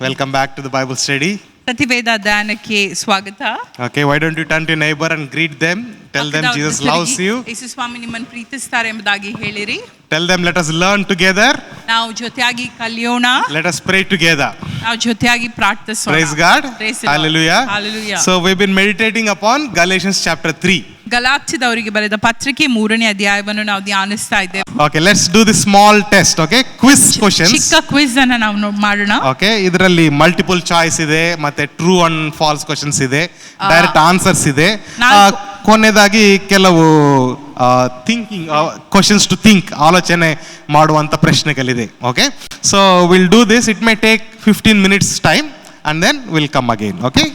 Welcome back to the Bible study. ಪ್ರತಿವೇದ ಧ್ಯಾನಕ್ಕೆ ಸ್ವಾಗತ. Okay, why don't you turn to your neighbor and greet them? Tell them Jesus loves you. ಯೇಸು ಸ್ವಾಮಿ ನಿಮ್ಮನ್ನು ಪ್ರೀತಿಸ್ತಾರೆ ಎಂಬುದಾಗಿ ಹೇಳಿರಿ. Tell them let us learn together. ನಾವು ಜೊತೆಯಾಗಿ ಕಲಿಯೋಣ. Let us pray together. ನಾವು ಜೊತೆಯಾಗಿ ಪ್ರಾರ್ಥಿಸೋಣ. Praise God. Hallelujah. Hallelujah. So we've been meditating upon Galatians chapter 3. ಗಲಾತ್ಯದವರಿಗೆ ಬರೆದ ಪತ್ರಿಕೆ 3ನೇ ಅಧ್ಯಾಯವನ್ನು ನಾವು ಧ್ಯಾನಿಸ್ತಾ ಇದ್ದೇವೆ. Okay, let's do this small test. Okay, quiz questions. ಚಿಕ್ಕ ಕ್ವಿಜ್ ಅನ್ನು ನಾವು ಮಾಡೋಣ. Okay, ಇದರಲ್ಲಿ ಮಲ್ಟಿಪಲ್ ಚಾಯ್ಸ್ ಇದೆ, ಮತ್ತೆ ಟ್ರೂ ಅಂಡ್ ಫಾಲ್ಸ್ ಕ್ವೆಶ್ಚನ್ಸ್ ಇದೆ, ಡೈರೆಕ್ಟ್ ಆನ್ಸರ್ಸ್ ಇದೆ, ಕೊನೆಯದಾಗಿ ಕೆಲವು ಥಿಂಕಿಂಗ್ ಕ್ವೆಶ್ಚನ್ಸ್ ಟು ಥಿಂಕ್, ಆಲೋಚನೆ ಮಾಡುವಂತ ಪ್ರಶ್ನೆಗಳಿದೆ. Okay, so will do this. It may take 15 minutes time and then will come again. Okay,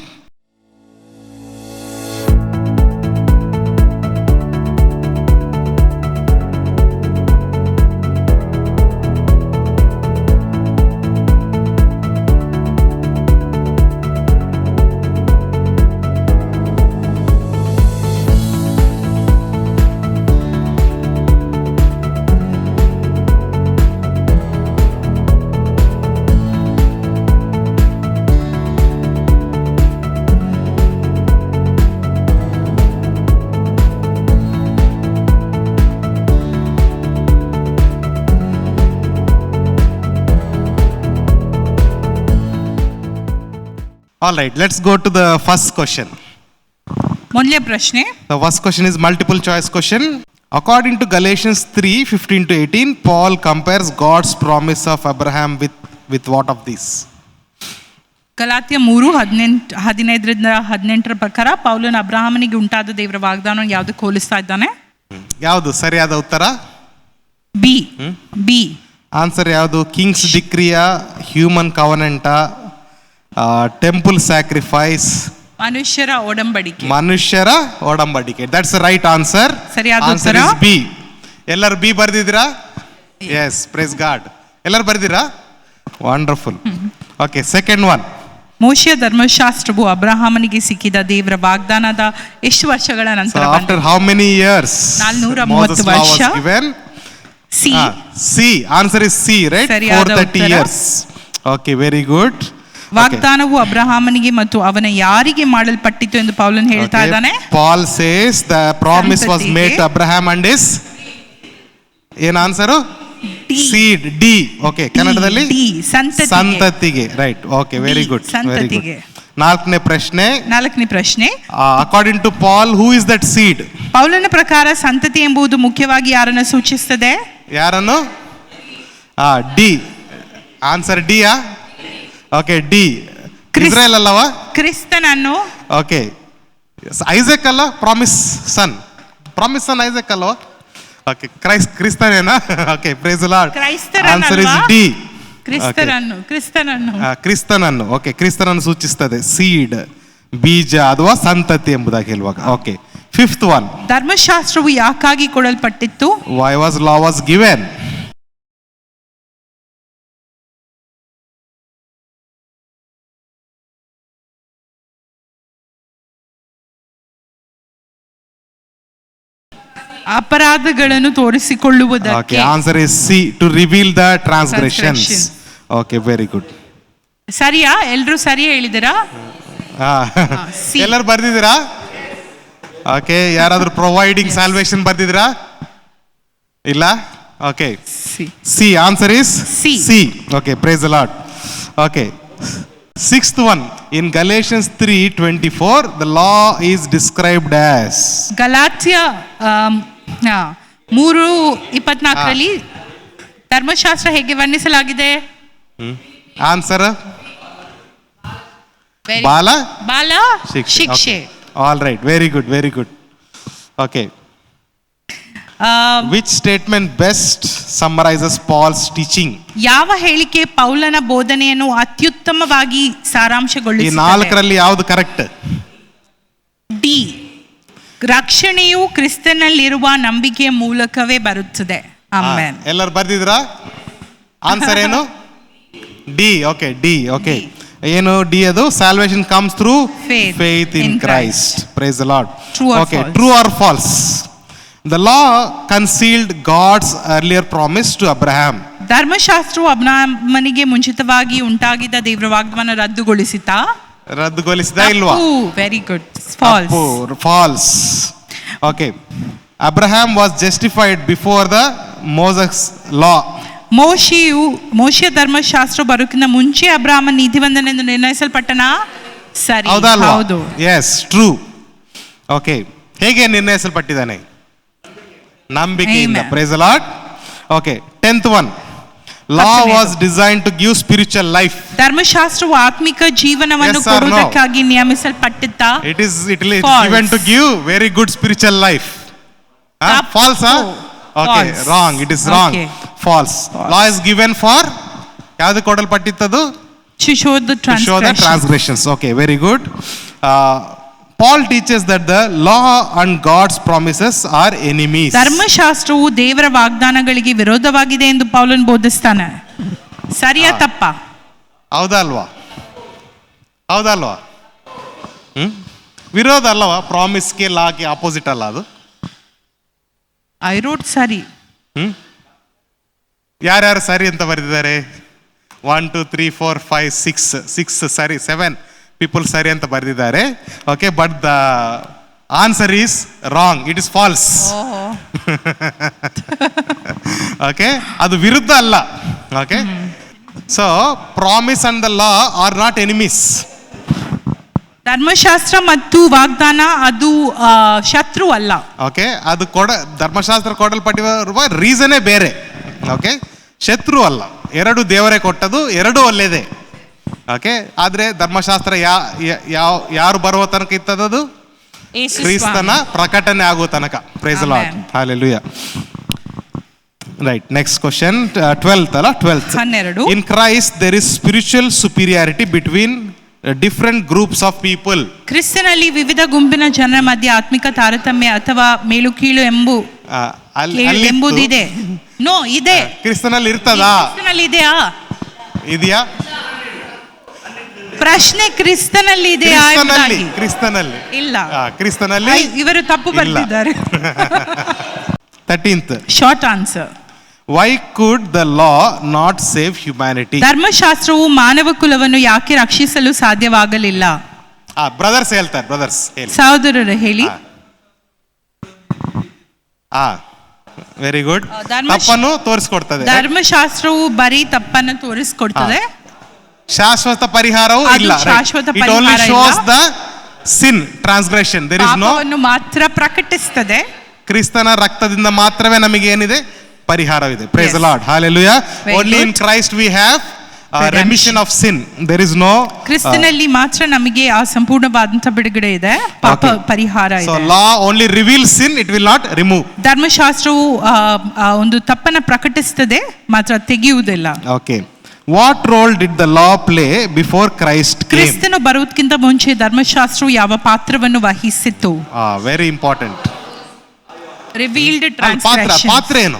all right, let's go to the first question. ಮೊದಲನೇ ಪ್ರಶ್ನೆ. The first question is multiple choice question. According to Galatians 3:15 to 18, Paul compares God's promise of Abraham with what of these? Galatia 3:15-18 ಪ್ರಕಾರ ಪೌಲನು ಅಬ್ರಹಾಮನಿಗೆ ಉಂಟಾದ ದೇವರ ವಾಗ್ದಾನವನ್ನು ಯಾವುದಕ್ಕೆ ಹೋಲಿಸ್ತಾ ಇದ್ದಾನೆ? ಯಾವುದು ಸರಿಯಾದ ಉತ್ತರ? ಬಿ. ಆನ್ಸರ್ ಯಾವುದು? ಕಿಂಗ್ಸ್ ಡಿಕ್ರಿಯಾ, ಹ್ಯೂಮನ್ ಕವನೆಂಟ, ಟೆಂಪಲ್ ಸ್ಯಾಕ್ರಿಫೈಸ್, ಮನುಷ್ಯರ ಒಡಂಬಡಿಕೆ. That's right answer. ಸರಿಯಾದ ಆನ್ಸರ್ ಇಸ್ ಬಿ. ಎಲ್ಲರೂ ಬಿ ಬರ್ದಿದ್ದೀರಾ? Yes, praise God. ಎಲ್ಲರೂ ಬರ್ದಿರಾ? ವಂಡರ್ಫುಲ್. Okay, second one. ಮೋಶೆಯ ಧರ್ಮಶಾಸ್ತ್ರವು ಅಬ್ರಹಾಮನಿಗೆ ಸಿಕ್ಕಿದ ದೇವರ ವಾಗ್ದಾನದ ಎಷ್ಟು ವರ್ಷಗಳ ನಂತರ? After how many years? 430 ವರ್ಷ. C. Answer is C, right? 430 years. Okay, very good. ವಾಗ್ದಾನವು ಅಬ್ರಹಾಮನಿಗೆ ಮತ್ತು ಅವನ ಯಾರಿಗೆ ಮಾಡಲ್ಪಟ್ಟಿತು ಎಂದು ಪೌಲನು ಹೇಳ್ತಾ ಇದ್ದಾನೆ. Paul says the promise was made to Abraham and his ಏನ್ ಆನ್ಸರು? Seed, D. ಓಕೆ, ಕನ್ನಡದಲ್ಲಿ ಸಂತತಿಗೆ. Right, okay, very good, very good. ನಾಲ್ಕನೇ ಪ್ರಶ್ನೆ. According to Paul, who is that seed? ಪೌಲನ ಪ್ರಕಾರ ಸಂತತಿ ಎಂಬುದು ಮುಖ್ಯವಾಗಿ ಯಾರನ್ನು ಸೂಚಿಸುತ್ತದೆ? ಯಾರನ್ನು? ಡಿ. ಆನ್ಸರ್ ಡಿಯಾ? Okay, D. ಇಸ್ರೇಲ್ ಅಲ್ಲವಾ? ಕ್ರಿಸ್ತನನ್ನು. ಓಕೆ, ಐಸಕ್ ಅಲ್ಲ? ಪ್ರಾಮಿಸ್ ಸನ್ ಐಸಕ್ ಅಲ್ವಾ? ಓಕೆ, ಕ್ರಿಸ್ತನೇನಾ? Okay, praise the Lord. Answer is D. ಕ್ರಿಸ್ತನನ್ನು. ಓಕೆ, ಕ್ರಿಸ್ತನನ್ನು ಸೂಚಿಸುತ್ತದೆ ಸೀಡ್, ಬೀಜ ಅಥವಾ ಸಂತತಿ ಎಂಬುದಾಗಿ ಹೇಳುವಾಗ. Okay, fifth one. ಧರ್ಮಶಾಸ್ತ್ರವು ಯಾಕಾಗಿ ಕೊಡಲ್ಪಟ್ಟಿತ್ತು? Why was law was given? ಅಪರಾಧಗಳನ್ನು ತೋರಿಸಿಕೊಳ್ಳುವುದಕ್ಕೆ. Okay, answer is C, to reveal the transgressions. Okay, very good. ಸರಿಯಾ? ಎಲ್ಲರೂ ಸರಿಯಾ ಹೇಳಿದಿರಾ? ಎಲ್ಲರೂ ಬರ್ದಿದ್ದೀರಾ? ಓಕೆ, ಯಾರಾದ್ರೂ ಪ್ರೊವೈಡಿಂಗ್ ಸಾಲ್ವೇಷನ್ ಬರ್ದಿದ್ದೀರಾ? ಇಲ್ಲ? Okay, C. Answer is C. Okay, praise the Lord. Okay, sixth one. In Galatians 3:24, the law is described as. Galatia 3:24 ಧರ್ಮಶಾಸ್ತ್ರ ಹೇಗೆ ವರ್ಣಿಸಲಾಗಿದೆ? ಆನ್ಸರ್ ಬಾಲ ಶಿಕ್ಷೆ. All right, very good, very good. Okay, which statement best summarizes Paul's teaching? ಯಾವ ಹೇಳಿಕೆ ಪೌಲನ ಬೋಧನೆಯನ್ನು ಅತ್ಯುತ್ತಮವಾಗಿ ಸಾರಾಂಶಗೊಳಿಸುತ್ತದೆ? ಈ ನಾಲ್ಕರಲ್ಲಿ ಯಾವುದು ಕರೆಕ್ಟ್? ಡಿ. ರಕ್ಷಣೆಯು ಕ್ರಿಸ್ತನಲ್ಲಿರುವ ನಂಬಿಕೆಯ ಮೂಲಕವೇ ಬರುತ್ತದೆ. ಆಮೆನ್. ಎಲ್ಲರೂ ಬರ್ದಿದ್ರಾ? ಆನ್ಸರ್ ಏನು? ಡಿ. Okay, D. ಓಕೆ, ಏನು ಡಿ? ಅದು salvation comes through faith in Christ. Praise the Lord. Okay, true or false? The law concealed God's earlier promise to Abraham. ಧರ್ಮಶಾಸ್ತ್ರವು ಅಬ್ರಾಹ್ಮನಿಗೆ ಮುಂಚಿತವಾಗಿ ಉಂಟಾಗಿದ್ದ ದೇವರ ವಾಗ್ದಾನ ರದ್ದುಗೊಳಿಸಿತಾ? ರದ್ದುಗೊಳಿಸಿದ ಇಲ್ವಾ? Very good. False. False. Okay. Abraham was justified before the Moses law. ಮೋಶೆಯ ಧರ್ಮಶಾಸ್ತ್ರ ಬರೋಕ್ಕಿಂತ ಮುಂಚೆ ಅಬ್ರಾಹ್ಮ ನೀತಿವಂತನೆಂದು ನಿರ್ಣಯಿಸಲ್ಪಟ್ಟನ? ಸರಿ. ಹೌದು. Yes, true. ಓಕೆ. ಹೇಗೆ ನಿರ್ಣಯಿಸಲ್ಪಟ್ಟಿದ್ದಾನೆ? ನಂಬಿಕೆಯಿಂದ. Praise the Lord. Okay. 10th one. Law was designed to give spiritual life. ಧರ್ಮಶಾಸ್ತ್ರವು ಆತ್ಮಿಕ ಜೀವನವನ್ನು ಕೊಡುವುದಕ್ಕಾಗಿ ನಿಯಮಿಸಲ್ಪಟ್ಟಿತಾ? It is given to give very good spiritual life. False? Okay, wrong. It is wrong. False. Law is given for ಯಾವುದು ಕೊಡಲ್ಪಟ್ಟಿತ್ತದು? To show the transgressions. Okay, very good. Paul teaches that the law and God's promises are enemies. ಧರ್ಮಶಾಸ್ತ್ರವು ದೇವರ ವಾಗ್ದಾನಗಳಿಗೆ ವಿರೋಧವಾಗಿದೆ ಎಂದು ಪೌಲನ್ ಬೋಧಿಸ್ತಾನೆ. ಸರಿಯಾ ತಪ್ಪಾ? ಹೌದಲ್ವಾ? ವಿರೋಧ ಅಲ್ಲವಾ? ಪ್ರಾಮಿಸ್ಗೆ ಲಾಗೆ opposite ಅಲ್ಲ ಅದು? ಐ ರೋಟ್ ಸರಿ. ಯಾರ್ಯಾರು ಸರಿ ಅಂತ ಬರೆದಿದ್ದಾರೆ? 1 2 3 4 5 6 ಸರಿ, 7 ಪೀಪಲ್ ಸರಿ ಅಂತ ಬರೆದಿದ್ದಾರೆ. Okay, but the answer is wrong. It is false. Okay, ಅದು ವಿರುದ್ಧ ಅಲ್ಲ. Okay, so promise and the law are not enemies. ಧರ್ಮಶಾಸ್ತ್ರ ಮತ್ತು ವಾಗ್ದಾನ ಅದು ಶತ್ರು ಅಲ್ಲ. ಓಕೆ, ಅದು ಧರ್ಮಶಾಸ್ತ್ರ ಕೊಡಲ್ಪಟ್ಟಿರುವ ರೀಸನೇ ಬೇರೆ. ಓಕೆ, ಶತ್ರು ಅಲ್ಲ. ಎರಡು ದೇವರೇ ಕೊಟ್ಟದು, ಎರಡೂ ಒಳ್ಳೆಯದೇ. ಓಕೆ, ಆದ್ರೆ ಧರ್ಮಶಾಸ್ತ್ರ ಯಾರು ಬರುವ ತನಕ ಇತ್ತದದು? ಕ್ರಿಸ್ತನ ಪ್ರಕಟಣೆ ಆಗುವ ತನಕ. Praise the Lord. Hallelujah. Right, next question. 12th ಅಲ್ಲ? 12th. In Christ there is spiritual superiority between different groups of people. ಕ್ರಿಸ್ತನಲ್ಲಿ ವಿವಿಧ ಗುಂಪಿನ ಜನರ ಮಧ್ಯೆ ಆತ್ಮಿಕ ತಾರತಮ್ಯ ಅಥವಾ ಮೇಲು ಕೀಳು ಎಂಬುದಿದೆ. ನೋ, ಇದೆ. ಕ್ರಿಸ್ತನಲ್ಲಿ ಇರ್ತದಾ? ಇದೆಯಾ? ಇದೆಯಾ? ಪ್ರಶ್ನೆ ಕ್ರಿಸ್ತನಲ್ಲಿ ಇದೆಯಾ? ಕ್ರಿಸ್ತನಲ್ಲಿ ಇಲ್ಲ. ಕ್ರಿಸ್ತನಲ್ಲಿ ಇವರು ತಪ್ಪು ಬರೆದಿದ್ದಾರೆ. 13th short answer. Why could the law not save humanity? ಧರ್ಮಶಾಸ್ತ್ರವು ಮಾನವ ಕುಲವನ್ನು ಯಾಕೆ ರಕ್ಷಿಸಲು ಸಾಧ್ಯವಾಗಲಿಲ್ಲ? ಬ್ರದರ್ಸ್ ಹೇಳ್ತಾರೆ. ಬ್ರದರ್ಸ್ ಹೇಳಿ. ಸಹೋದರರು ಹೇಳಿ. Very good. ತಪ್ಪನ್ನು ತೋರಿಸ್ಕೊಡ್ತದೆ. ಧರ್ಮಶಾಸ್ತ್ರವು ಬರೀ ತಪ್ಪನ್ನು ತೋರಿಸ್ಕೊಡ್ತದೆ, ಶಾಶ್ವತ ಪರಿಹಾರವೂ ಇಲ್ಲ. ಶಾಶ್ವತ It only shows the sin, transgression. There is no. ಪಾಪವನ್ನು ಮಾತ್ರ ಪ್ರಕಟಿಸುತ್ತದೆ. ಕ್ರಿಸ್ತನ ರಕ್ತದಿಂದ ಮಾತ್ರವೇ ನಮಗೆ ಏನಿದೆ? ಪರಿಹಾರವಿದೆ. Praise the Lord. Hallelujah. Only in Christ we have remission of sin. There is no. ಕ್ರಿಸ್ತನಲ್ಲಿ ಮಾತ್ರ ನಮಗೆ ಆ ಸಂಪೂರ್ಣವಾದಂತ ಬಿಡುಗಡೆ ಇದೆ, ಪಾಪ ಪರಿಹಾರ ಇದೆ. So law only reveals sin, it will not remove. ಧರ್ಮಶಾಸ್ತ್ರವು ಒಂದು ತಪ್ಪನ್ನು ಪ್ರಕಟಿಸುತ್ತದೆ, ಮಾತ್ರ ತೆಗೆಯುವುದಿಲ್ಲ. Okay. What role did the law play before Christ came? ಕ್ರಿಸ್ತನು ಬರುವುದಕ್ಕಿಂತ ಮುಂಚೆ ಧರ್ಮಶಾಸ್ತ್ರವು ಯಾವ ಪಾತ್ರವನ್ನು ವಹಿಸಿತ್ತು? Very important. Revealed transgressions. ಪಾತ್ರ ಏನು?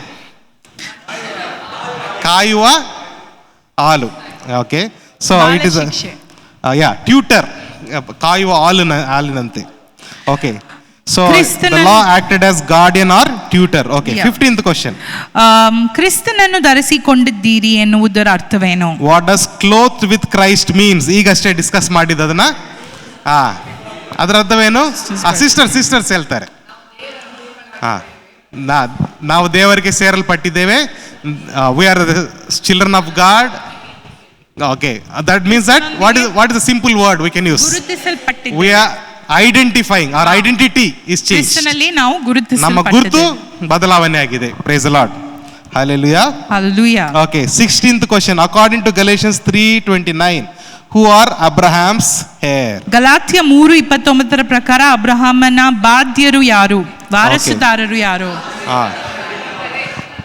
ಕಾಯುವ ಹಾಲು. Okay, so it is tutor. ಕಾಯುವ ಹಾಲಿನಂತೆ. Okay, so the law acted as guardian or tutor. Okay, 15th question. ಕ್ರಿಸ್ತನನ್ನು ಧರಿಸಿಕೊಂಡಿದ್ದೀರಿ ಎನ್ನುವುದರ ಅರ್ಥವೇನು? What does clothed with Christ means? ಈಗಷ್ಟೇ ಡಿಸ್ಕಸ್ ಮಾಡಿದ್ದದನ್ನ. ಅದರ ಅರ್ಥವೇನು? ಸಿಸ್ಟರ್ಸ್ ಹೇಳ್ತಾರೆ. ನಾವು ದೇವರಿಗೆ ಸೇರಲ್ಪಟ್ಟಿದ್ದೇವೆ. We are the children of God. Okay, that means that what is the simple word we can use? ಗುರುತಿಸಲ್ಪಟ್ಟಿದ್ದೇವೆ. We are identifying, our identity is changed. ಕ್ರಿಸ್ತನಲ್ಲಿ ನಾವು ಗುರುತಿಸಲ್ಪಟ್ಟಿದ್ದೇವೆ. ನಮ್ಮ ಗುರುತು ಬದಲಾವಣೆ ಆಗಿದೆ. Praise the Lord. Hallelujah. Hallelujah. Okay, 16th question. According to Galatians 3:29, who are Abraham's heir? Galatia 3:29 ಪ್ರಕಾರ ಅಬ್ರಹಾಮನ ಬಾಧ್ಯರು ಯಾರು? ವಾರಸುದಾರರು ಯಾರು?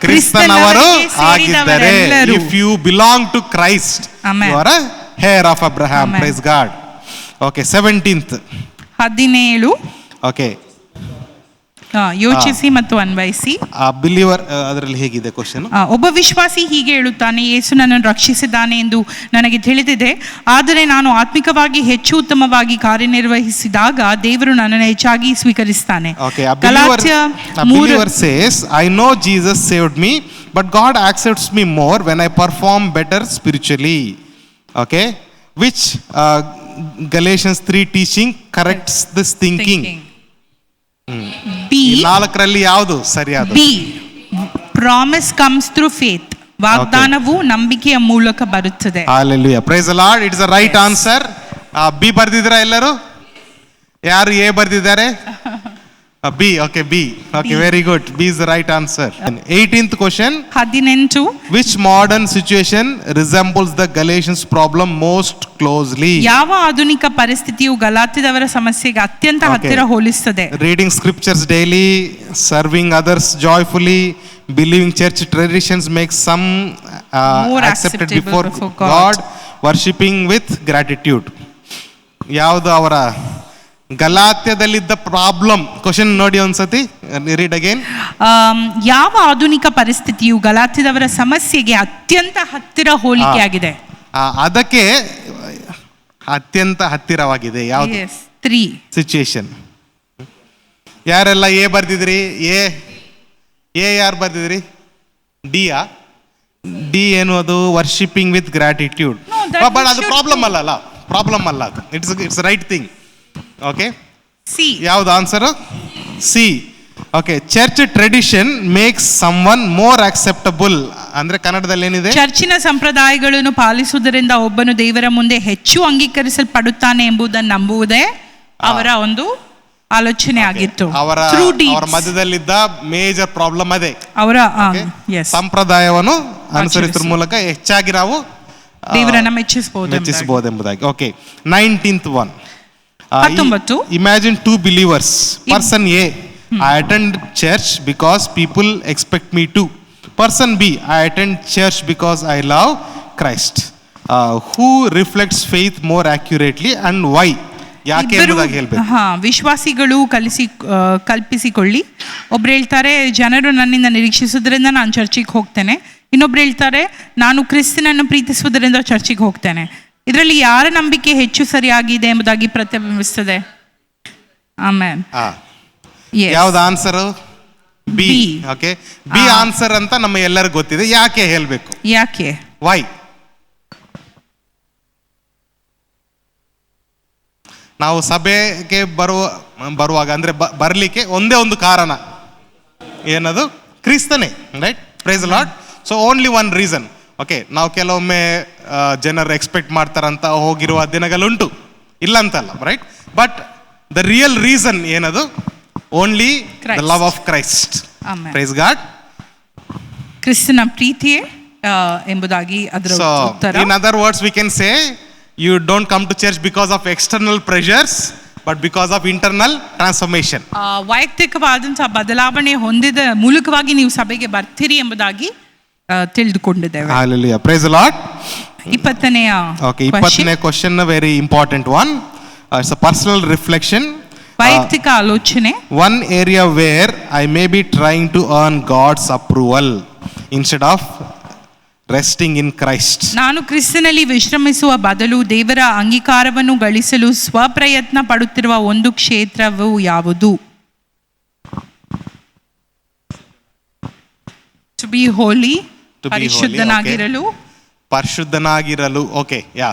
ಕ್ರಿಸ್ತನವರು ಆಗಿದ್ದಾರೆ. If you belong to Christ, you are a heir of Abraham. Amen. Praise God. Okay, 17th. 17. Okay. ಯೋಚಿಸಿ ಮತ್ತು ಅನ್ವಯಿಸಿ. Believer ಅದರಲ್ಲಿ ಹೇಗಿದೆ ಕ್ವಶನ್? ಒಬ್ಬ ವಿಶ್ವಾಸಿ ಹೀಗೆ ಹೇಳುತ್ತಾನೆ, ಯೇಸು ನನ್ನನ್ನು ರಕ್ಷಿಸಿದ್ದಾನೆ ಎಂದು ನನಗೆ ತಿಳಿದಿದೆ, ಆದರೆ ನಾನು ಆತ್ಮಿಕವಾಗಿ ಹೆಚ್ಚು ಉತ್ತಮವಾಗಿ ಕಾರ್ಯನಿರ್ವಹಿಸಿದಾಗ ದೇವರು ನನ್ನನ್ನು ಹೆಚ್ಚಾಗಿ ಸ್ವೀಕರಿಸ್ತಾನೆ. Okay, a believer says, I know Jesus saved me, but God accepts me more when I perform better spiritually. Okay, which Galatians 3 teaching corrects this thinking. B. ಈ ನಾಲ್ಕರಲ್ಲಿ ಯಾವುದು ಸರಿಯಾದ? B. Promise comes through faith. ವಾಗ್ದಾನವು ನಂಬಿಕೆಯ ಮೂಲಕ ಬರುತ್ತದೆ. Hallelujah. Praise the Lord. It is the right answer. B ಬರ್ದಿದ್ದೀರಾ ಎಲ್ಲರೂ? ಯಾರು A ಬರ್ದಿದ್ದಾರೆ? B. Okay, B. Okay, very good. B is the right answer. 18th question. 18. Which modern situation resembles the Galatians problem most closely? ಯಾವ ಆಧುನಿಕ ಪರಿಸ್ಥಿತಿಯು ಗಲಾತ್ಯದವರ ಸಮಸ್ಯೆಗೆ ಅತ್ಯಂತ ಹತ್ತಿರ ಹೋಲಿಸುತ್ತದೆ? Reading scriptures daily, serving others joyfully, believing church traditions make some more accepted acceptable before before God, worshipping with gratitude. ಯಾವುದು ಅವರ ಗಲಾತ್ಯದಲ್ಲಿದ್ದ problem? Question ನೋಡಿ ಒಂದ್ಸತಿ, ರೀಡ್ ಅಗೇನ್. ಯಾವ ಆಧುನಿಕ ಪರಿಸ್ಥಿತಿಯು ಗಲಾತ್ಯದವರ ಸಮಸ್ಯೆಗೆ ಅತ್ಯಂತ ಹತ್ತಿರ ಹೋಲಿಕೆಯಾಗಿದೆ? ಅದಕ್ಕೆ ಅತ್ಯಂತ ಹತ್ತಿರವಾಗಿದೆ ಯಾವುದು? 3 ಸಿಚುಯೇಷನ್. ಯಾರೆಲ್ಲ ಎ ಬರ್ದಿದ್ರಿ? ಎ ಯಾರು ಬರ್ದಿದ್ರಿ? ಡಿಯಾ? ಡಿ ಏನು ಅದು? Worshipping with gratitude. ಬಟ್ ಅದು ಪ್ರಾಬ್ಲಮ್ ಅಲ್ಲ, ಪ್ರಾಬ್ಲಮ್ ಅಲ್ಲ ಅದು. It's right thing. Okay, C. ಯಾವ್ದು answer? C. Okay, church tradition makes someone more acceptable ಅಂದ್ರೆ ಕನ್ನಡದಲ್ಲಿ ಏನಿದೆ? ಚರ್ಚಿನ ಸಂಪ್ರದಾಯಗಳನ್ನು ಪಾಲಿಸುವುದರಿಂದ ಒಬ್ಬನು ದೇವರ ಮುಂದೆ ಹೆಚ್ಚು ಅಂಗೀಕರಿಸಲ್ಪಡುತ್ತಾನೆ ಎಂಬುದನ್ನು ನಂಬುವುದೇ ಅವರ ಒಂದು ಆಲೋಚನೆ ಆಗಿತ್ತು. ಅವರ ಮಧ್ಯದಲ್ಲಿದ್ದ ಮೇಜರ್ ಪ್ರಾಬ್ಲಮ್ ಅದೇ. ಅವರ ಸಂಪ್ರದಾಯವನ್ನು ಅನುಸರಿಸುವ ಮೂಲಕ ಹೆಚ್ಚಾಗಿ ನಾವು ದೇವರನ್ನ ಮೆಚ್ಚಿಸಬಹುದೆಂಬುದಾಗಿ. Okay, 19th one. 19. Imagine two believers. Person A, I attend church because people expect me to. Person B, I attend church because I love Christ. Who reflects faith more accurately and why? ಯಾಕೆ ಎಂಬುದಾಗಿ ಹೇಳ್ಬೇಕು. ವಿಶ್ವಾಸಿಗಳು ಕಲ್ಪಿಸಿಕೊಳ್ಳಿ. ಒಬ್ರು ಹೇಳ್ತಾರೆ ಜನರು ನನ್ನಿಂದ ನಿರೀಕ್ಷಿಸುವುದರಿಂದ ನಾನು ಚರ್ಚಿಗೆ ಹೋಗ್ತೇನೆ. ಇನ್ನೊಬ್ರು ಹೇಳ್ತಾರೆ ನಾನು ಕ್ರಿಸ್ತನನ್ನು ಪ್ರೀತಿಸುವುದರಿಂದ ಚರ್ಚಿಗೆ ಹೋಗ್ತೇನೆ. ಇದರಲ್ಲಿ ಯಾರ ನಂಬಿಕೆ ಹೆಚ್ಚು ಸರಿಯಾಗಿದೆ ಎಂಬುದಾಗಿ ಪ್ರತಿಬಿಂಬಿಸುತ್ತದೆ? ಆಮೆನ್. ಯಾವ್ದು answer? B. Okay, B answer ಅಂತ ನಮ್ಮ ಎಲ್ಲರಿಗೂ ಗೊತ್ತಿದೆ. ಯಾಕೆ ಹೇಳ್ಬೇಕು? ಯಾಕೆ? ವೈ? ನಾವು ಸಭೆಗೆ ಬರುವಾಗ ಅಂದ್ರೆ ಬರ್ಲಿಕ್ಕೆ ಒಂದೇ ಒಂದು ಕಾರಣ, ಏನದು? ಕ್ರಿಸ್ತನೇ. Right? Praise the Lord. So only one reason. Okay, ನಾವು ಕೆಲವೊಮ್ಮೆ ಜನರು ಎಕ್ಸ್ಪೆಕ್ಟ್ ಮಾಡ್ತಾರಂತ ಹೋಗಿರುವ ದಿನಗಳುಂಟು, ಇಲ್ಲ ಅಂತಲ್ಲ. Right? But the real reason ಏನದು? Only the love of Christ. Praise God. ಕ್ರಿಸ್ತನ ಪ್ರೀತಿಯೇ ಎಂಬುದಾಗಿ ಅದರ ಉತ್ತರ. In other words we can say you don't come to church because of external pressures but because of internal transformation. ವೈಯಕ್ತಿಕವಾದಂತಹ ಬದಲಾವಣೆ ಹೊಂದಿದ ಮೂಲಕವಾಗಿ ನೀವು ಸಭೆಗೆ ಬರ್ತೀರಿ ಎಂಬುದಾಗಿ ತಿಳಿದುಕೊಂಡಿದ್ದೇವೆ. Hallelujah. Praise the Lord. 20ನೇ Okay, 20ನೇ question a very important one. It's a personal reflection. ವೈಯಕ್ತಿಕ ಆಲೋಚನೆ. One area where I may be trying to earn God's approval instead of resting in Christ. ನಾನು ಕ್ರಿಸ್ತನಲ್ಲಿ ವಿಶ್ರಮಿಸುವ ಬದಲು ದೇವರ ಅಂಗೀಕಾರವನ್ನು ಗಳಿಸಲು ಸ್ವಪ್ರಯತ್ನ ಪಡುತ್ತಿರುವ ಒಂದು ಕ್ಷೇತ್ರವು ಯಾವುದು? To be holy. ಪರಿಶುದ್ಧನಾಗಿರಲು. ಪರಿಶುದ್ಧನಾಗಿರಲು. ಓಕೆ, ಯಾ,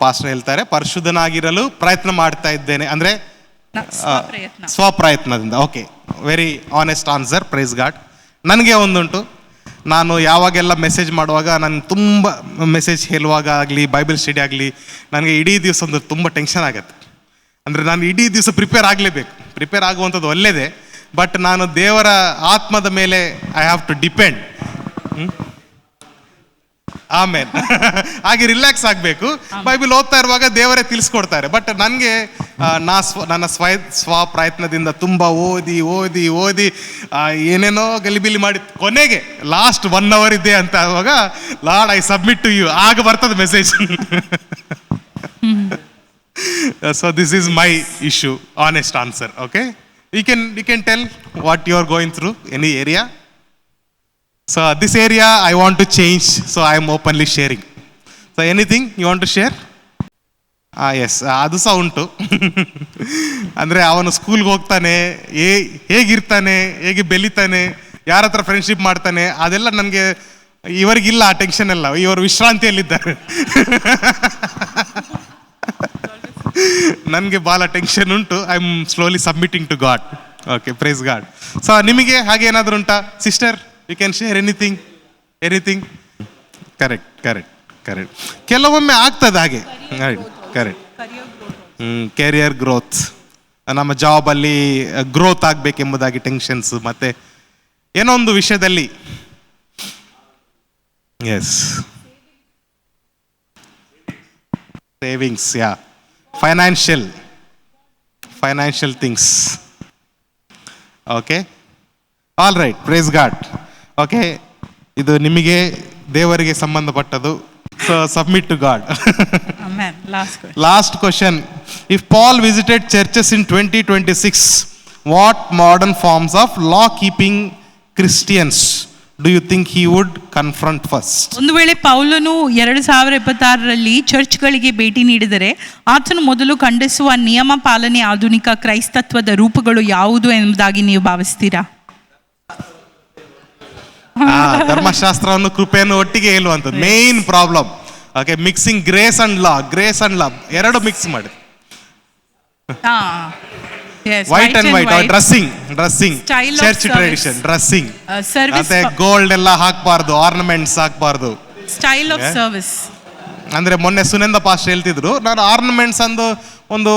ಪಾಸ್ಟರ್ ಹೇಳ್ತಾರೆ ಪರಿಶುದ್ಧನಾಗಿರಲು ಪ್ರಯತ್ನ ಮಾಡ್ತಾ ಇದ್ದೇನೆ ಅಂದ್ರೆ ಸ್ವಪ್ರಯತ್ನದಿಂದ. Okay, very honest answer. Praise God. ನನಗೆ ಒಂದುಂಟು, ನಾನು ಯಾವಾಗೆಲ್ಲ ಮೆಸೇಜ್ ಮಾಡುವಾಗ, ನಾನು ತುಂಬ ಮೆಸೇಜ್ ಹೇಳುವಾಗ ಆಗಲಿ, ಬೈಬಲ್ ಸ್ಟಡಿ ಆಗಲಿ, ನನಗೆ ಇಡೀ ದಿವಸ ಒಂದು ತುಂಬ ಟೆನ್ಷನ್ ಆಗುತ್ತೆ. ಅಂದರೆ ನಾನು ಇಡೀ ದಿವಸ ಪ್ರಿಪೇರ್ ಆಗಲೇಬೇಕು. ಪ್ರಿಪೇರ್ ಆಗುವಂಥದ್ದು ಒಳ್ಳೆಯದೇ, ಬಟ್ ನಾನು ದೇವರ ಆತ್ಮದ ಮೇಲೆ ಐ ಹ್ಯಾವ್ ಟು ಡಿಪೆಂಡ್. ಆಮೇಲೆ ಹಾಗೆ ರಿಲ್ಯಾಕ್ಸ್ ಆಗಬೇಕು. ಬೈಬಲ್ ಓದ್ತಾ ಇರುವಾಗ ದೇವರೇ ತಿಳಿಸ್ಕೊಡ್ತಾರೆ. ಬಟ್ ನನಗೆ ನನ್ನ ಸ್ವ ಪ್ರಯತ್ನದಿಂದ ತುಂಬ ಓದಿ ಓದಿ ಓದಿ ಏನೇನೋ ಗಲಿಬಿಲಿ ಮಾಡಿ ಕೊನೆಗೆ ಲಾಸ್ಟ್ 1 hour ಇದೆ ಅಂತ ಆಗುವಾಗ, Lord I submit to you, ಆಗ ಬರ್ತದೆ message. So this is my issue. Honest answer. Okay, you can tell what you are going through, any area. So this area I want to change, so I am openly sharing. So anything you want to share? Yes, ಅದು ಸಹ ಉಂಟು. ಅಂದರೆ ಅವನು ಸ್ಕೂಲ್ಗೆ ಹೋಗ್ತಾನೆ, ಹೇಗಿರ್ತಾನೆ, ಹೇಗೆ ಬೆಳಿತಾನೆ, ಯಾರ ಹತ್ರ ಫ್ರೆಂಡ್ಶಿಪ್ ಮಾಡ್ತಾನೆ, ಅದೆಲ್ಲ ನನಗೆ ಇವರಿಗಿಲ್ಲ ಆ ಟೆನ್ಷನ್ ಎಲ್ಲ. ಇವರು ವಿಶ್ರಾಂತಿಯಲ್ಲಿದ್ದಾರೆ. ನನಗೆ ಭಾಳ ಟೆನ್ಷನ್ ಉಂಟು. I am slowly submitting to God. Okay, praise God. So ನಿಮಗೆ ಹಾಗೆ ಏನಾದರೂ ಉಂಟಾ sister? You can share anything. Correct. ಕೆಲವೊಮ್ಮೆ ಆಗ್ತದೆ ಹಾಗೆ. ಕರೆಕ್ಟ್. ಕೆರಿಯರ್ ಗ್ರೋತ್, ನಮ್ಮ ಜಾಬಲ್ಲಿ ಗ್ರೋತ್ ಆಗಬೇಕೆಂಬುದಾಗಿ ಟೆನ್ಷನ್ಸ್, ಮತ್ತೆ ಏನೋ ಒಂದು ವಿಷಯದಲ್ಲಿ. Yes, savings, yeah, financial things. Okay, all right, praise God. Okay, ಇದು ನಿಮಗೆ ದೇವರಿಗೆ ಸಂಬಂಧಪಟ್ಟದು. So submit to God. Amen. Last question. If Paul visited churches in 2026, what modern forms of law-keeping Christians do you think he would confront first? ಒಂದು ವೇಳೆ ಪೌಲನು 2026ರಲ್ಲಿ ಚರ್ಚ್ಗಳಿಗೆ ಭೇಟಿ ನೀಡಿದರೆ ಆತನು ಮೊದಲು ಖಂಡಿಸುವ ನಿಯಮ ಪಾಲನೆ ಆಧುನಿಕ ಕ್ರೈಸ್ತತ್ವದ ರೂಪಗಳು ಯಾವುದು ಎಂಬುದಾಗಿ ನೀವು ಭಾವಿಸ್ತೀರಾ? ಧರ್ಮಶಾಸ್ತ್ರವನ್ನು ಕೃಪೆಯನ್ನು ಒಟ್ಟಿಗೆ ಹೇಳುವಂಥದ್ದು main problem. Okay, mixing grace and ಲಾ ಎರಡು ಮಿಕ್ಸ್ ಮಾಡಿ. White and white, dressing, church tradition dressing, ಮತ್ತೆ ಗೋಲ್ಡ್ ಎಲ್ಲ ಹಾಕ್ಬಾರ್ದು, ಆರ್ನಮೆಂಟ್ಸ್ ಹಾಕ್ಬಾರ್ದು, ಸ್ಟೈಲ್ ಆಫ್ ಸರ್ವಿಸ್. ಅಂದ್ರೆ ಮೊನ್ನೆ ಸುನಂದ ಪಾಸ್ಟ್ ಹೇಳ್ತಿದ್ರು, ನಾನು ಆರ್ನಮೆಂಟ್ಸ್ ಅಂದು ಒಂದು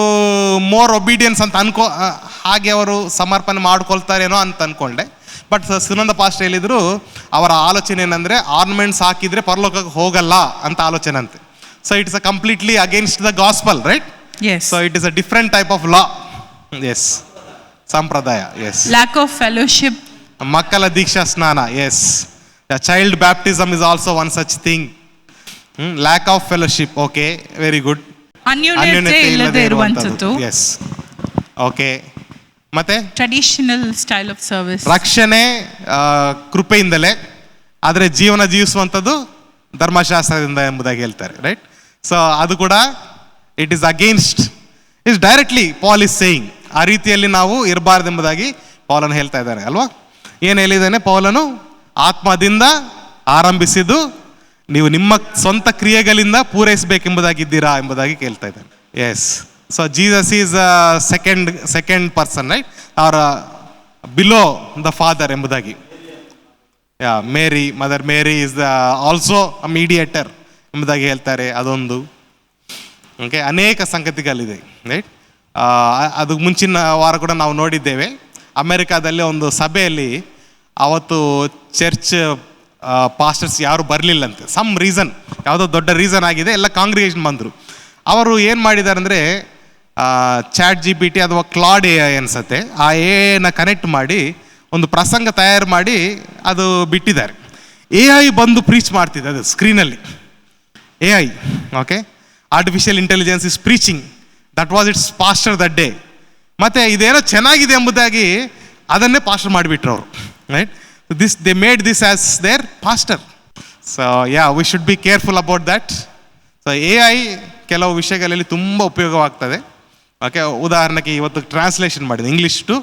ಮೋರ್ ಒಬಿಡಿಯನ್ಸ್ ಅಂತ ಹಾಗೆ ಅವರು ಸಮರ್ಪಣೆ ಮಾಡ್ಕೊಳ್ತಾರೇನೋ ಅಂತ ಅನ್ಕೊಂಡೆ. ಬಟ್ ಸುನಂದ ಪಾಸ್ಟ್ ಹೇಳಿದ್ರು, ಅವರ ಆಲೋಚನೆ ಏನಂದ್ರೆ ಆರ್ನಮೆಂಟ್ಸ್ ಹಾಕಿದ್ರೆ ಪರಲೋಕಕ್ಕೆ ಹೋಗಲ್ಲ ಅಂತ ಆಲೋಚನೆ ಅಂತೆ. So it's a completely against the gospel, right? So it is a different type of law. Yes, ಸಂಪ್ರದಾಯ. ಎಸ್, ಲ್ಯಾಕ್ ಆಫ್ ಫೆಲೋಶಿಪ್, ಮಕ್ಕಳ ದೀಕ್ಷಾ ಸ್ನಾನ. Yes, child baptism is also one such thing. Lack of fellowship. Okay, very good. ಅನ್ಯೋನ್ಯತೆ ಇಲ್ಲದೆ ಇರುವಂತದ್ದು. Yes, okay. ಮತ್ತೆ traditional style of service. ರಕ್ಷಣೆ ಕೃಪೆಯಿಂದಲೇ, ಆದರೆ ಜೀವನ ಜೀವಿಸುವಂಥದ್ದು ಧರ್ಮಶಾಸ್ತ್ರದಿಂದ ಎಂಬುದಾಗಿ ಹೇಳ್ತಾರೆ, ರೈಟ್? ಸೊ ಅದು ಕೂಡ it is against, is directly Paul is saying. ಆ ರೀತಿಯಲ್ಲಿ ನಾವು ಇರಬಾರ್ದೆಂಬುದಾಗಿ ಪೌಲನು ಹೇಳ್ತಾ ಇದ್ದಾನೆ ಅಲ್ವಾ? ಏನು ಹೇಳಿದ್ದಾನೆ ಪೌಲನು? ಆತ್ಮದಿಂದ ಆರಂಭಿಸಿದ್ದು ನೀವು ನಿಮ್ಮ ಸ್ವಂತ ಕ್ರಿಯೆಗಳಿಂದ ಪೂರೈಸಬೇಕೆಂಬುದಾಗಿದ್ದೀರಾ ಎಂಬುದಾಗಿ ಕೇಳ್ತಾ ಇದ್ದಾನೆ. Yes, so Jesus is second person, right? ಅವರ ಬಿಲೋ ದ ಫಾದರ್ ಎಂಬುದಾಗಿ. Mary, mother Mary is also a mediator ಎಂಬುದಾಗಿ ಹೇಳ್ತಾರೆ. ಅದೊಂದು. ಓಕೆ, ಅನೇಕ ಸಂಗತಿಗಳಿದೆ, ರೈಟ್? ಅದು ಮುಂಚಿನ ವಾರ ಕೂಡ ನಾವು ನೋಡಿದ್ದೇವೆ. ಅಮೆರಿಕಾದಲ್ಲಿ ಒಂದು ಸಭೆಯಲ್ಲಿ ಅವತ್ತು ಚರ್ಚ್ ಪಾಸ್ಟರ್ಸ್ ಯಾರು ಬರಲಿಲ್ಲಂತೆ. ಸಮ್ ರೀಸನ್, ಯಾವುದೋ ದೊಡ್ಡ ರೀಸನ್ ಆಗಿದೆ, ಎಲ್ಲ ಕಾಂಗ್ರಿಗೇಷನ್ ಬಂದರು. ಅವರು ಏನು ಮಾಡಿದ್ದಾರೆ ಅಂದರೆ ಚಾಟ್ GPT ಅಥವಾ ಕ್ಲಾಡ್ AI ಅನ್ಸತ್ತೆ, ಆ AI ಕನೆಕ್ಟ್ ಮಾಡಿ ಒಂದು ಪ್ರಸಂಗ ತಯಾರು ಮಾಡಿ ಅದು ಬಿಟ್ಟಿದ್ದಾರೆ. AI ಬಂದು ಪ್ರೀಚ್ ಮಾಡ್ತಿದೆ ಅದು ಸ್ಕ್ರೀನಲ್ಲಿ. AI, okay, artificial intelligence is preaching. That was its pastor that day. ಮತ್ತು ಇದೇನೋ ಚೆನ್ನಾಗಿದೆ ಎಂಬುದಾಗಿ ಅದನ್ನೇ ಪಾಸ್ಟರ್ ಮಾಡಿಬಿಟ್ರು ಅವರು, right? They made this as their pastor. So we should be careful about that. So AI ಕೆಲವು ವಿಷಯಗಳಲ್ಲಿ ತುಂಬ ಉಪಯೋಗವಾಗ್ತದೆ. ಓಕೆ, ಉದಾಹರಣೆಗೆ ಇವತ್ತು ಟ್ರಾನ್ಸ್ಲೇಷನ್ ಮಾಡಿದೆ ಇಂಗ್ಲೀಷ್ ಟು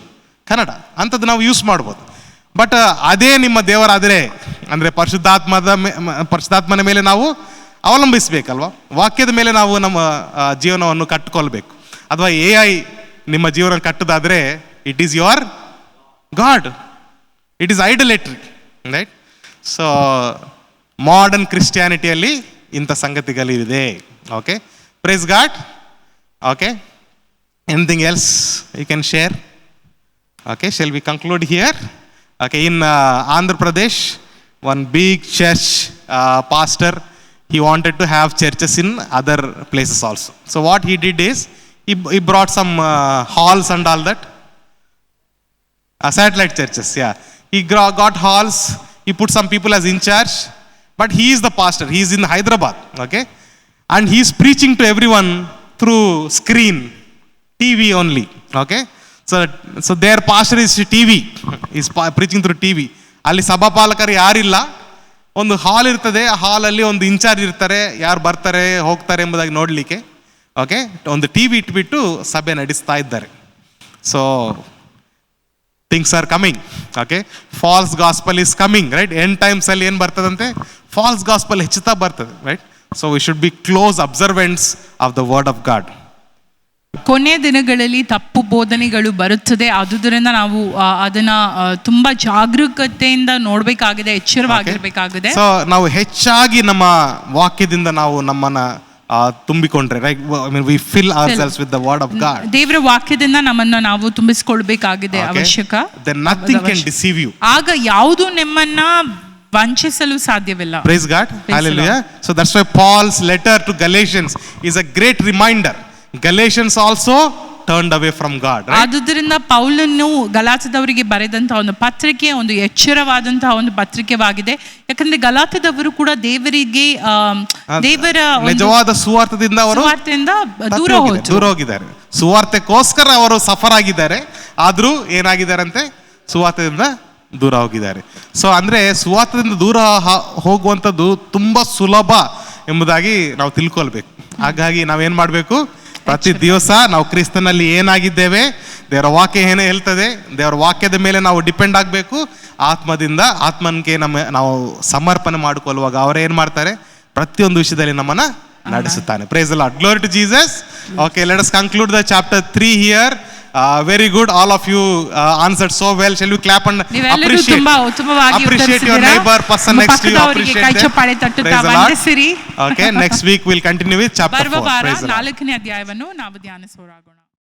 ಕನ್ನಡ, ಅಂಥದ್ದು ನಾವು ಯೂಸ್ ಮಾಡ್ಬೋದು. ಬಟ್ ಅದೇ ನಿಮ್ಮ ದೇವರಾದರೆ, ಅಂದರೆ ಪರಿಶುದ್ಧಾತ್ಮನ ಮೇಲೆ ನಾವು ಅವಲಂಬಿಸಬೇಕಲ್ವ? ವಾಕ್ಯದ ಮೇಲೆ ನಾವು ನಮ್ಮ ಜೀವನವನ್ನು ಕಟ್ಟಿಕೊಳ್ಬೇಕು. ಅಥವಾ AI ನಿಮ್ಮ ಜೀವನ ಕಟ್ಟೋದಾದರೆ it is your God, it is idolatry, right? So modern ಕ್ರಿಸ್ಟಿಯಾನಿಟಿಯಲ್ಲಿ ಇಂಥ ಸಂಗತಿಗಳಿದೆ. Okay, praise God. Okay, anything else you can share? Okay, shall we conclude here? Okay, in Andhra Pradesh, one big church pastor, he wanted to have churches in other places also. So what he did is, he brought some halls and all that. Satellite churches, yeah. He got halls, he put some people as in charge, but he is the pastor, he is in Hyderabad, okay? And he is preaching to everyone through screen, TV only, okay? So their pastor is TV, is preaching through TV. ಅಲ್ಲಿ ಸಭಾಪಾಲಕರು ಯಾರಿಲ್ಲ, ಒಂದು ಹಾಲ್ ಇರ್ತದೆ, ಆ ಹಾಲಲ್ಲಿ ಒಂದು incharge ಇರ್ತಾರೆ, ಯಾರು ಬರ್ತಾರೆ ಹೋಗ್ತಾರೆ ಎಂಬುದಾಗಿ ನೋಡಲಿಕ್ಕೆ. ಓಕೆ, ಒಂದು TV ಇಟ್ಬಿಟ್ಟು ಸಭೆ ನಡೆಸ್ತಾ ಇದ್ದಾರೆ. So things are coming. Okay, false gospel is coming, right? End times ಅಲ್ಲಿ ಏನು ಬರ್ತದಂತೆ? ಫಾಲ್ಸ್ ಗಾಸ್ಪಲ್ ಹೆಚ್ಚುತ್ತಾ ಬರ್ತದೆ, right? So we should be close observants of the word of God. ಕೊನೆಯ ದಿನಗಳಲ್ಲಿ ತಪ್ಪು ಬೋಧನೆಗಳು ಬರುತ್ತದೆ, ಆದುದರಿಂದ ನಾವು ಅದನ್ನ ತುಂಬಾ ಜಾಗರೂಕತೆಯಿಂದ ನೋಡ್ಬೇಕಾಗಿದೆ, ಎಚ್ಚರವಾಗಿರ್ಬೇಕಾಗಿದೆ. ಸೊ ನಾವು ಹೆಚ್ಚಾಗಿ ನಮ್ಮ ವಾಕ್ಯದಿಂದ ನಾವು ನಮ್ಮನ್ನ ತುಂಬಿಕೊಂಡ್ರೆ, right? I mean we fill ourselves with the word of God. ದೇವರ ವಾಕ್ಯದಿಂದ ನಮ್ಮನ್ನು ನಾವು ತುಂಬಿಸಿಕೊಳ್ಬೇಕಾಗಿದೆ, ಅವಶ್ಯಕ. Then nothing can deceive you. ಆಗ ಯಾವುದು ನಿಮ್ಮನ್ನ ವಂಚಿಸಲು ಸಾಧ್ಯವಿಲ್ಲ. Praise God. Hallelujah. So that's why Paul's letter to Galatians is a great reminder. Galatians also turned away from God, right? ಆದುದರಿಂದ ಪೌಲನು ಗಲಾತ್ಯದವರಿಗೆ ಬರೆದಂತಹ ಒಂದು ಪತ್ರಿಕೆ ಒಂದು ಎಚ್ಚರವಾದಂತಹ ಒಂದು ಪತ್ರಿಕೆವಾಗಿದೆ. ಯಾಕಂದ್ರೆ ಗಲಾತ್ಯದವರು ಕೂಡ ದೇವರಿಗೆ ದೇವರ ನಿಜವಾದ ಸುವಾರ್ತೆಯಿಂದ ಅವರು ದೂರ ಹೋಗಿದ್ದಾರೆ. ಸುವಾರ್ತೆಗೋಸ್ಕರ ಅವರು ಸಫರ್ ಆಗಿದ್ದಾರೆ, ಆದ್ರೂ ಏನಾಗಿದ್ದಾರಂತೆ? ಸುವಾರ್ತೆಯಿಂದ ದೂರ ಹೋಗಿದ್ದಾರೆ. ಸೊ ಅಂದ್ರೆ ಸುವಾರ್ತೆಯಿಂದ ದೂರ ಹೋಗುವಂಥದ್ದು ತುಂಬಾ ಸುಲಭ ಎಂಬುದಾಗಿ ನಾವು ತಿಳ್ಕೊಳ್ಬೇಕು. ಹಾಗಾಗಿ ನಾವೇನ್ ಮಾಡ್ಬೇಕು? ಪ್ರತಿ ದಿವಸ ನಾವು ಕ್ರಿಸ್ತನಲ್ಲಿ ಏನಾಗಿದ್ದೇವೆ, ದೇವರ ವಾಕ್ಯ ಏನೇ ಹೇಳ್ತದೆ, ದೇವರ ವಾಕ್ಯದ ಮೇಲೆ ನಾವು ಡಿಪೆಂಡ್ ಆಗಬೇಕು. ಆತ್ಮನಿಗೆ ನಾವು ಸಮರ್ಪಣೆ ಮಾಡಿಕೊಳ್ಳುವಾಗ ಅವರು ಏನ್ ಮಾಡ್ತಾರೆ? ಪ್ರತಿಯೊಂದು ವಿಷಯದಲ್ಲಿ ನಮ್ಮನ್ನ ನಡೆಸುತ್ತಾನೆ. Praise the Lord. Glory to Jesus. Okay, let us conclude the chapter 3 here. Very good, all of you answered so well. Shall we clap and appreciate your neighbor, person next to you, appreciate them. Praise the Lord. Okay, next week we'll continue with chapter 4. ಬರುವ ವಾರ 4ನೇ ಅಧ್ಯಾಯವನ್ನು ನಾವು ಧ್ಯಾನಿಸೋಣ.